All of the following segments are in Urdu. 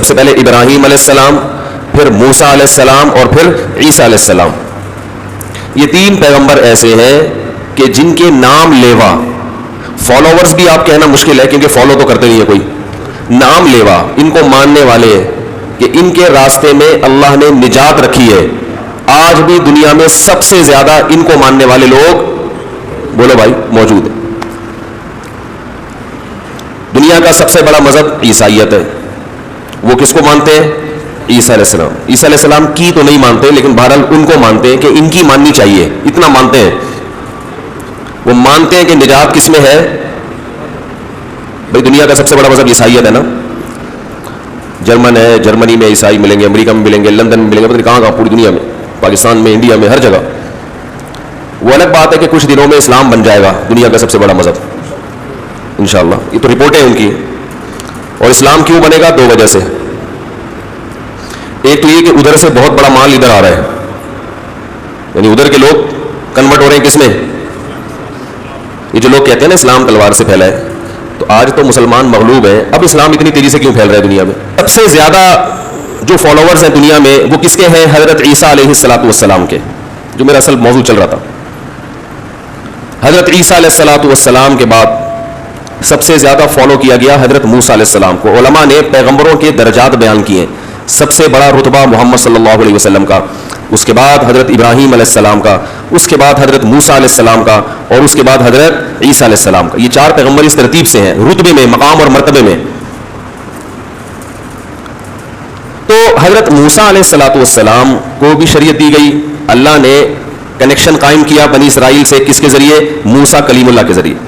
سب سے پہلے ابراہیم علیہ السلام، پھر موسیٰ علیہ السلام اور پھر عیسیٰ علیہ السلام. یہ 3 پیغمبر ایسے ہیں کہ جن کے نام لیوا، فالوورز بھی آپ کہنا مشکل ہے کیونکہ فالو تو کرتے نہیں ہے کوئی، نام لیوا ان کو ماننے والے کہ ان کے راستے میں اللہ نے نجات رکھی ہے. آج بھی دنیا میں سب سے زیادہ ان کو ماننے والے لوگ بولو بھائی موجود ہیں. دنیا کا سب سے بڑا مذہب عیسائیت ہے. وہ کس کو مانتے ہیں؟ عیسیٰ علیہ السلام. عیسیٰ علیہ السلام کی تو نہیں مانتے لیکن بہرحال ان کو مانتے ہیں کہ ان کی ماننی چاہیے، اتنا مانتے ہیں. وہ مانتے ہیں کہ نجات کس میں ہے؟ بھائی دنیا کا سب سے بڑا مذہب عیسائیت ہے نا. جرمن ہے، جرمنی میں عیسائی ملیں گے، امریکہ میں ملیں گے، لندن میں ملیں گے، پتہ نہیں کہاں پوری دنیا میں، پاکستان میں، انڈیا میں، ہر جگہ. وہ الگ بات ہے کہ کچھ دنوں میں اسلام بن جائے گا دنیا کا سب سے بڑا مذہب انشاءاللہ. یہ تو رپورٹیں ہیں ان کی. اور اسلام کیوں بنے گا؟ 2 وجہ سے. ایک تو یہ کہ ادھر سے بہت بڑا مال ادھر آ رہا ہے، یعنی ادھر کے لوگ کنورٹ ہو رہے ہیں کس میں؟ یہ جو لوگ کہتے ہیں نا اسلام تلوار سے پھیلا ہے، تو آج تو مسلمان مغلوب ہیں. اب اسلام اتنی تیزی سے کیوں پھیل رہا ہے دنیا میں؟ سب سے زیادہ جو فالوورز ہیں دنیا میں وہ کس کے ہیں؟ حضرت عیسیٰ علیہ السلام کے، جو میرا اصل موضوع چل رہا تھا. حضرت عیسیٰ علیہ السلام کے بعد سب سے زیادہ فالو کیا گیا حضرت موسیٰ علیہ السلام کو. علماء نے پیغمبروں کے درجات بیان کیے ہیں. سب سے بڑا رتبہ محمد صلی اللہ علیہ وسلم کا، اس کے بعد حضرت ابراہیم علیہ السلام کا، اس کے بعد حضرت موسیٰ علیہ السلام کا، اور اس کے بعد حضرت عیسیٰ علیہ السلام کا. یہ 4 پیغمبر اس ترتیب سے ہیں رتبے میں، مقام اور مرتبے میں. تو حضرت موسیٰ علیہ السلام کو بھی شریعت دی گئی. اللہ نے کنیکشن قائم کیا بنی اسرائیل سے، کس کے ذریعے؟ موسیٰ کلیم اللہ کے ذریعے.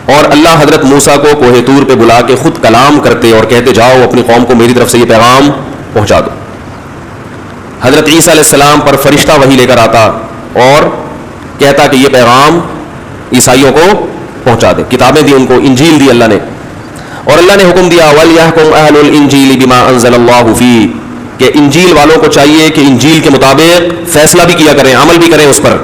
اور اللہ حضرت موسیٰ کو کوہ طور پہ بلا کے خود کلام کرتے اور کہتے جاؤ اپنی قوم کو میری طرف سے یہ پیغام پہنچا دو. حضرت عیسیٰ علیہ السلام پر فرشتہ وحی لے کر آتا اور کہتا کہ یہ پیغام عیسائیوں کو پہنچا دے. کتابیں دی ان کو، انجیل دی اللہ نے. اور اللہ نے حکم دیا وَلْيَحْكُمْ أَهْلُ الْإِنْجِيلِ بِمَا أَنزَلَ اللَّهُ فِيهِ، کہ انجیل والوں کو چاہیے کہ انجیل کے مطابق فیصلہ بھی کیا کریں، عمل بھی کریں اس پر.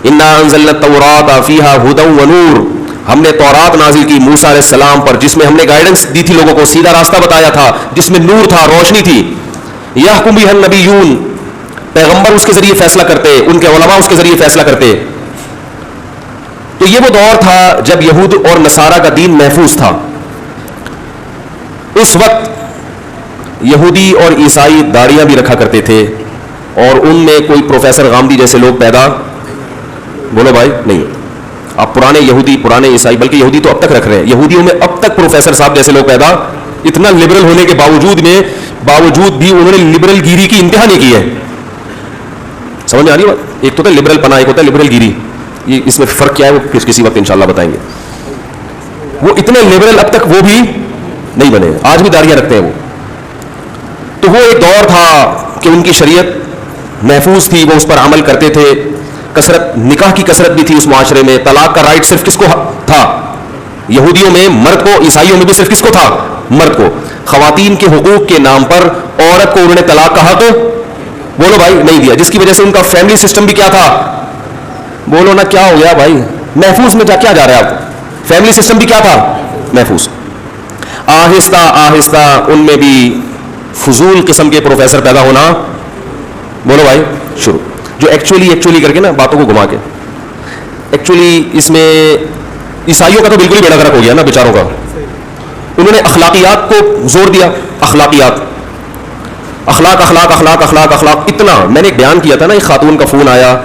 إِنَّا أَنزَلْنَا التَّوْرَاةَ فِيهَا هُدًى وَنُورٌ، ہم نے تورات نازل کی موسیٰ علیہ السلام پر جس میں ہم نے گائیڈنس دی تھی، لوگوں کو سیدھا راستہ بتایا تھا، جس میں نور تھا، روشنی تھی. يَحْكُمُ بِهَا النَّبِيُّونَ، پیغمبر اس کے ذریعے فیصلہ کرتے، ان کے علماء اس کے ذریعے فیصلہ کرتے. تو یہ وہ دور تھا جب یہود اور نصارہ کا دین محفوظ تھا. اس وقت یہودی اور عیسائی داڑیاں بھی رکھا کرتے تھے، اور ان میں کوئی پروفیسر غامدی جیسے لوگ پیدا بولو بھائی نہیں. آپ پرانے یہودی، پرانے عیسائی، بلکہ یہودی تو اب تک رکھ رہے ہیں، یہودیوں میں اب تک پروفیسر صاحب جیسے لوگ پیدا، اتنا لبرل ہونے کے باوجود بھی انہوں نے لبرل گیری کی انتہا نہیں کی ہے. سمجھ میں آ رہی ہے بات؟ ایک تو ہوتا ہے لبرل پنا، ایک ہوتا ہے لبرل گیری. یہ اس میں فرق کیا ہے وہ پھر کسی وقت انشاءاللہ بتائیں گے. وہ اتنے لبرل اب تک وہ بھی نہیں بنے، آج بھی داڑیاں رکھتے ہیں وہ. تو وہ ایک دور تھا کہ ان کی شریعت محفوظ تھی، وہ اس پر عمل کرتے تھے. کثرت، نکاح کی کثرت بھی تھی اس معاشرے میں. طلاق کا رائٹ صرف کس کو تھا؟ یہودیوں میں مرد کو، عیسائیوں میں بھی صرف کس کو تھا؟ مرد کو. خواتین کے حقوق کے نام پر عورت کو انہوں نے طلاق کا حق بولو بھائی نہیں دیا، جس کی وجہ سے ان کا فیملی سسٹم بھی کیا تھا؟ بولو نا کیا ہو گیا بھائی؟ محفوظ میں کیا جا رہا ہے آپ؟ فیملی سسٹم بھی کیا تھا؟ محفوظ. آہستہ آہستہ ان میں بھی فضول قسم کے پروفیسر پیدا ہونا بولو بھائی شروع، جو ایکچولی کر کے نا باتوں کو گھما کے. ایکچولی اس میں عیسائیوں کا تو بالکل ہی بیڑا غرق ہو گیا نا بیچاروں کا. انہوں نے اخلاقیات کو زور دیا، اخلاقیات، اخلاق اخلاق اخلاق اخلاق اخلاق. اتنا میں نے ایک بیان کیا تھا نا، ایک خاتون کا فون آیا،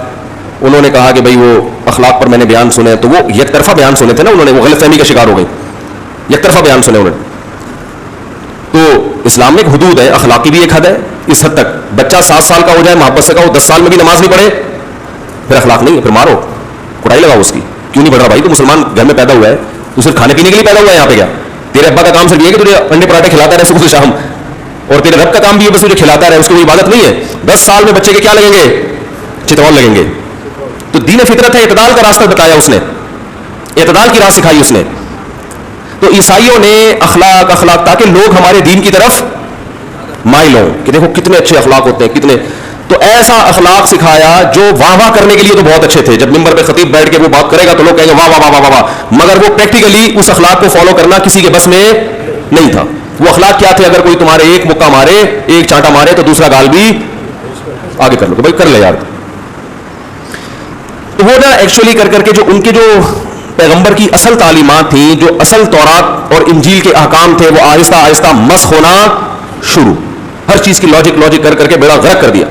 انہوں نے کہا کہ بھائی وہ اخلاق پر میں نے بیان سنے، تو وہ یک طرفہ بیان سنے تھے نا انہوں نے، وہ غلط فہمی کا شکار ہو گئی. یک طرفہ بیان سنے انہوں نے. تو اسلام میں ایک حدود ہے، اخلاقی بھی ایک حد ہے. اس حد تک بچہ 7 سال کا ہو جائے، محبت سے کہو، 10 سال میں بھی نماز نہیں پڑھے، پھر اخلاق نہیں ہے، پھر مارو، کٹائی لگاؤ اس کی. کیوں نہیں پڑھ رہا بھائی؟ تو مسلمان گھر میں پیدا ہوا ہے، تو صرف کھانے پینے کے لیے پیدا ہوا ہے یہاں پہ کیا؟ تیرے ابا کا کام صرف یہ ہے کہ تجھے انڈے پراٹھے کھلاتا رہے صبح سے شام، اور تیرے رب کا کام بھی ہے بس تجھے کھلاتا رہے، اس کی کوئی عبادت نہیں ہے. 10 سال میں بچے کے کیا لگیں گے؟ چترول لگیں گے. تو دین فطرت ہے، اعتدال کا راستہ بتایا اس نے، اعتدال کی راہ سکھائی اس نے. تو عیسائیوں نے اخلاق اخلاق تاکہ لوگ ہمارے دین کی طرف مائل ہوں کہ دیکھو کتنے اچھے اخلاق ہوتے ہیں کتنے. تو ایسا اخلاق سکھایا جو واہ واہ کرنے کے لیے تو بہت اچھے تھے. جب ممبر پہ خطیب بیٹھ کے وہ بات کرے گا تو لوگ کہیں گے واہ واہ واہ واہ واہ، مگر وہ پریکٹیکلی اس اخلاق کو فالو کرنا کسی کے بس میں نہیں تھا. وہ اخلاق کیا تھے؟ اگر کوئی تمہارے ایک مکہ مارے، ایک چانٹا مارے، تو دوسرا گال بھی آگے کر لو کہ بھائی کر لے یار. تو وہ نا ایکچولی کر کے جو ان کے جو پیغمبر کی اصل تعلیمات تھیں، جو اصل تورات اور انجیل کے احکام تھے، وہ آہستہ آہستہ مسخ ہونا شروع. ہر چیز کی لاجک کر کے بیڑا غرق کر دیا.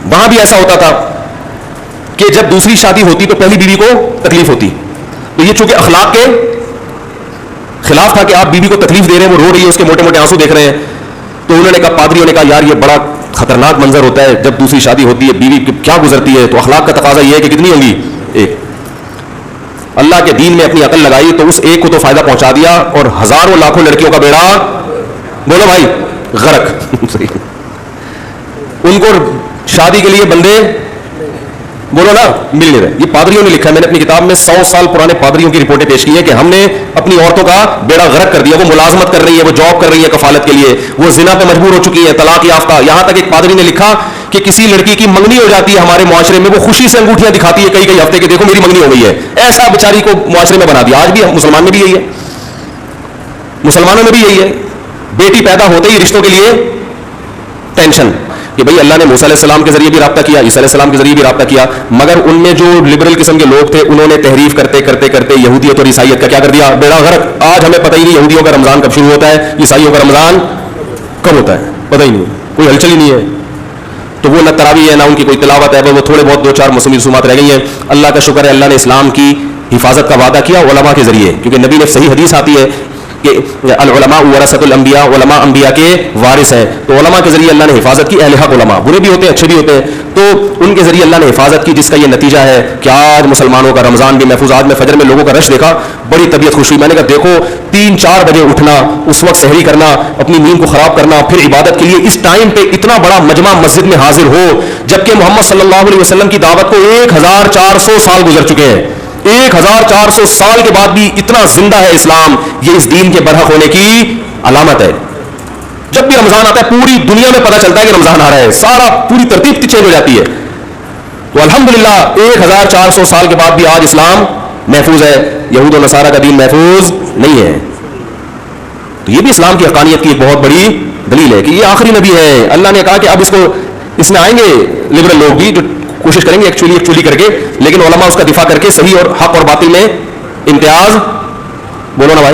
وہاں بھی ایسا ہوتا تھا کہ جب دوسری شادی ہوتی تو پہلی بیوی کو تکلیف ہوتی. تو یہ چونکہ اخلاق کے خلاف تھا کہ آپ بیوی کو تکلیف دے رہے ہیں، وہ رو رہی ہے، اس کے موٹے موٹے آنسو دیکھ رہے ہیں. تو انہوں نے کہا، پادریوں نے کہا یار یہ بڑا خطرناک منظر ہوتا ہے جب دوسری شادی ہوتی ہے، بیوی کیا گزرتی ہے. تو اخلاق کا تقاضا یہ ہے کہ کتنی ہوں گی؟ ایک. اللہ کے دین میں اپنی عقل لگائی تو اس ایک کو تو فائدہ پہنچا دیا، اور ہزاروں لاکھوں لڑکیوں کا بیڑا بولو بھائی غرق. ان کو شادی کے لیے بندے بولو نا مل نہیں رہے. یہ پادریوں نے لکھا ہے، میں نے اپنی کتاب میں 100 سال پرانے پادریوں کی رپورٹیں پیش کی ہیں کہ ہم نے اپنی عورتوں کا بیڑا غرق کر دیا. وہ ملازمت کر رہی ہے، وہ جاب کر رہی ہے کفالت کے لیے، وہ زنا پہ مجبور ہو چکی ہے، طلاق یافتہ. یہاں تک ایک پادری نے لکھا کہ کسی لڑکی کی منگنی ہو جاتی ہے ہمارے معاشرے میں، وہ خوشی سے انگوٹھیاں دکھاتی ہے کئی ہفتے کے، دیکھو میری منگنی ہو گئی ہے. ایسا بیچاری کو معاشرے میں بنا دیا. آج بھی مسلمان میں بھی یہی ہے، مسلمانوں میں بھی یہی ہے. بیٹی پیدا ہوتے ہی رشتوں کے لیے ٹینشن کہ بھئی اللہ نے موسیٰ علیہ السلام کے ذریعے بھی رابطہ کیا، عیسیٰ علیہ السلام کے ذریعے بھی رابطہ کیا، مگر ان میں جو لبرل قسم کے لوگ تھے انہوں نے تحریف کرتے یہودیت اور عیسائیت کا کیا کر دیا؟ بیڑا غرق. آج ہمیں پتہ ہی نہیں یہودیوں کا رمضان کب شروع ہوتا ہے، عیسائیوں کا رمضان کب ہوتا ہے، پتہ ہی نہیں، کوئی ہلچل ہی نہیں ہے. تو وہ نہ تراویح ہے، نہ ان کی کوئی تلاوت ہے، وہ تھوڑے بہت 2-4 موسمی رسومات رہ گئی ہیں. اللہ کا شکر ہے، اللہ نے اسلام کی حفاظت کا وعدہ کیا علماء کے ذریعے، کیونکہ نبی نے صحیح حدیث آتی ہے کہ العلماء ورثۃ الانبیاء، علماء انبیاء کے وارث ہیں. تو علماء کے ذریعے اللہ نے حفاظت کی. اہل حق علماء برے بھی ہوتے ہیں، اچھے بھی ہوتے ہیں، تو ان کے ذریعے اللہ نے حفاظت کی، جس کا یہ نتیجہ ہے کہ آج مسلمانوں کا رمضان بھی محفوظ. آج میں فجر میں لوگوں کا رش دیکھا، بڑی طبیعت خوش ہوئی. میں نے کہا دیکھو 3-4 بجے اٹھنا، اس وقت سحری کرنا، اپنی نیند کو خراب کرنا، پھر عبادت کے لیے اس ٹائم پہ اتنا بڑا مجمع مسجد میں حاضر ہو، جبکہ محمد صلی اللہ علیہ وسلم کی دعوت کو 1400 سال گزر چکے ہیں. 1400 سال کے بعد بھی اتنا زندہ ہے اسلام. یہ اس دین کے برحق ہونے کی علامت ہے. جب بھی رمضان آتا ہے پوری دنیا میں پتہ چلتا ہے کہ رمضان آ رہا ہے، سارا پوری ترتیب چینج ہو جاتی ہے. تو الحمدللہ 1400 سال کے بعد بھی آج اسلام محفوظ ہے، یہود و نصارہ کا دین محفوظ نہیں ہے. تو یہ بھی اسلام کی حقانیت کی ایک بہت بڑی دلیل ہے کہ یہ آخری نبی ہے. اللہ نے کہا کہ اب اس میں آئیں گے لبرل لوگ بھی جو کوشش کریں گے ایکچولی کر کے، لیکن علماء اس کا دفاع کر کے صحیح اور حق اور باطل میں امتیاز بولو نا بھائی.